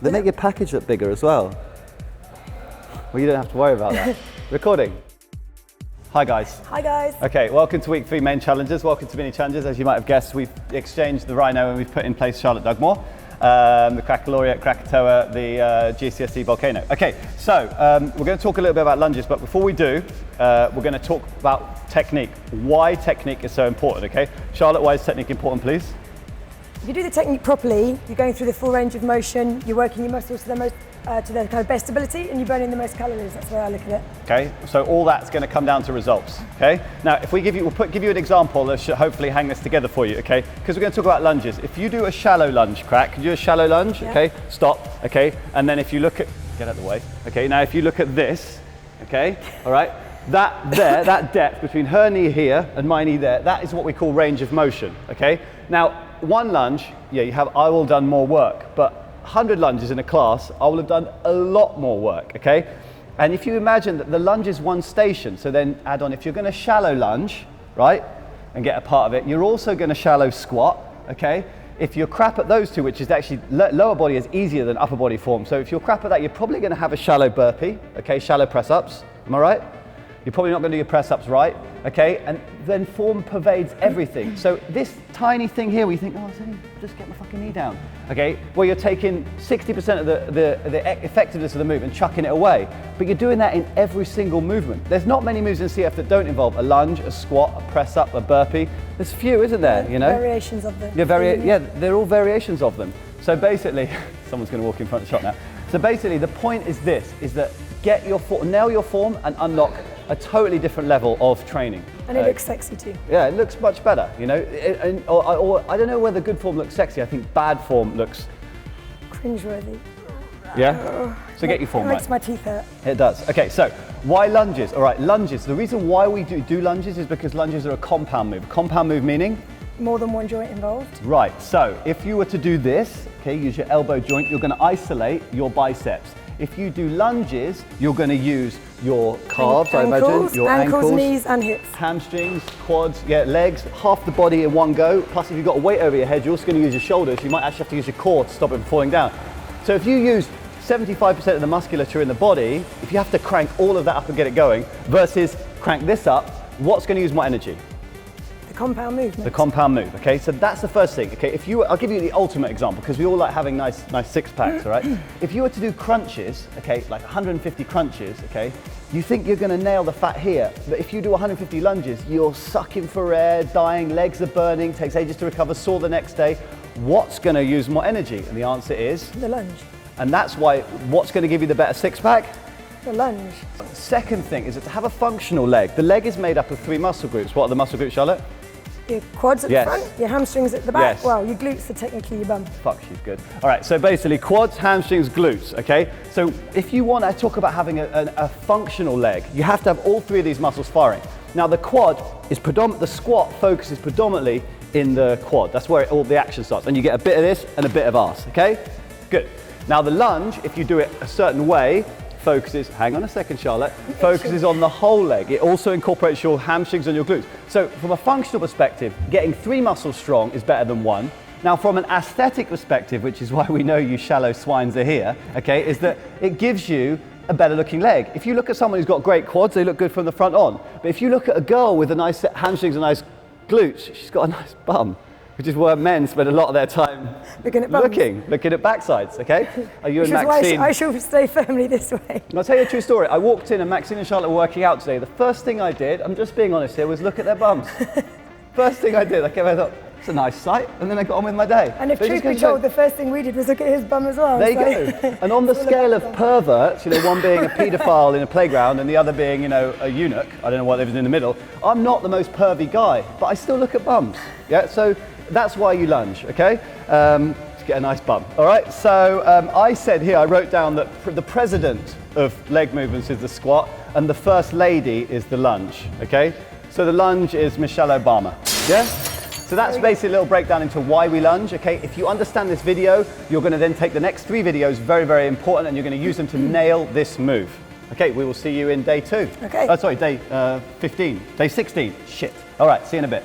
They make your package look bigger as well. Well, you don't have to worry about that. Recording. Hi guys. Hi guys. Okay, welcome to week 3 main challenges. Welcome to mini challenges. As you might have guessed, we've exchanged the Rhino and we've put in place Charlotte Dugmore, the Cracker Krakatoa, the GCSE Volcano. Okay, so we're going to talk a little bit about lunges, but before we do, we're going to talk about technique. Why technique is so important, okay? Charlotte, why is technique important, please? If you do the technique properly, you're going through the full range of motion, you're working your muscles to their kind of best ability, and you're burning the most calories. That's the way I look at it. Okay, so all that's going to come down to results. Okay, now if we give you an example that should hopefully hang this together for you. Okay, because we're going to talk about lunges. If you do a shallow lunge, can you do a shallow lunge? Yeah. Okay, stop. Okay, and then if you look at, get out of the way. Okay, now if you look at this, okay, all right, that depth between her knee here and my knee there, that is what we call range of motion. Okay, now one lunge, yeah, I will have done more work, but 100 lunges in a class, I will have done a lot more work, okay? And if you imagine that the lunge is one station, so then add on, if you're gonna shallow lunge, right, and get a part of it, you're also gonna shallow squat, okay? If you're crap at those two, which is actually, lower body is easier than upper body form, so if you're crap at that, you're probably gonna have a shallow burpee, okay, shallow press-ups, am I right? You're probably not going to do your press-ups right, okay? And then form pervades everything. So this tiny thing here, we think, oh, just get my fucking knee down, okay? Well, you're taking 60% of the effectiveness of the move and chucking it away. But you're doing that in every single movement. There's not many moves in CF that don't involve a lunge, a squat, a press-up, a burpee. There's few, isn't there, you know? Variations of them. Yeah, they're all variations of them. So basically, someone's going to walk in front of the shot now. So basically, the point is this, is that nail your form and unlock a totally different level of training. And it looks sexy too. Yeah, it looks much better, you know. Or I don't know whether good form looks sexy. I think bad form looks cringeworthy. Yeah? So get your form right. It makes my teeth hurt. It does. Okay, so why lunges? All right, lunges. The reason why we do lunges is because lunges are a compound move. Compound move meaning? More than one joint involved. Right, so if you were to do this, okay, use your elbow joint, you're going to isolate your biceps. If you do lunges, you're going to use your calves, I imagine, your ankles, knees and hips. Hamstrings, quads, yeah, legs, half the body in one go. Plus, if you've got a weight over your head, you're also going to use your shoulders. You might actually have to use your core to stop it from falling down. So if you use 75% of the musculature in the body, if you have to crank all of that up and get it going, versus crank this up, what's going to use more energy? Compound movement. The compound move, okay? So that's the first thing, okay? I'll give you the ultimate example because we all like having nice six packs, all right? If you were to do crunches, okay, like 150 crunches, okay, you think you're gonna nail the fat here, but if you do 150 lunges, you're sucking for air, dying, legs are burning, takes ages to recover, sore the next day. What's gonna use more energy? And the answer is? The lunge. And that's why, what's gonna give you the better six pack? The lunge. Second thing is to have a functional leg. The leg is made up of 3 muscle groups. What are the muscle groups, Charlotte? Your quads at the front, your hamstrings at the back. Yes. Well, your glutes are technically your bum. Fuck, she's good. All right, so basically quads, hamstrings, glutes, okay? So if you want to talk about having a functional leg, you have to have all 3 of these muscles firing. Now the quad is the squat focuses predominantly in the quad. That's where all the action starts. And you get a bit of this and a bit of arse, okay? Good. Now the lunge, if you do it a certain way, focuses, hang on a second Charlotte, focuses on the whole leg. It also incorporates your hamstrings and your glutes. So from a functional perspective, getting 3 muscles strong is better than 1. Now from an aesthetic perspective, which is why we know you shallow swines are here, okay, is that it gives you a better looking leg. If you look at someone who's got great quads, they look good from the front on. But if you look at a girl with a nice hamstrings and nice glutes, she's got a nice bum. Which is where men spend a lot of their time looking at backsides, okay? Are you and Maxine? I shall stay firmly this way. I'll tell you a true story. I walked in and Maxine and Charlotte were working out today. The first thing I did, I'm just being honest here, was look at their bums. First thing I did, I thought, it's a nice sight, and then I got on with my day. And if truth be told, the first thing we did was look at his bum as well. There you go. And on the scale of perverts, you know, one being a paedophile in a playground and the other being, you know, a eunuch, I don't know what lives in the middle, I'm not the most pervy guy, but I still look at bums, yeah? So that's why you lunge, okay? To get a nice bum, all right? So I said here, I wrote down that the president of leg movements is the squat and the first lady is the lunge, okay? So the lunge is Michelle Obama, yeah? So that's basically a little breakdown into why we lunge, okay? If you understand this video, you're gonna then take the next 3 videos, very, very important, and you're gonna use them to nail this move. Okay, we will see you in day 2. Okay. Oh, sorry, day 15, day 16, shit. All right, see you in a bit.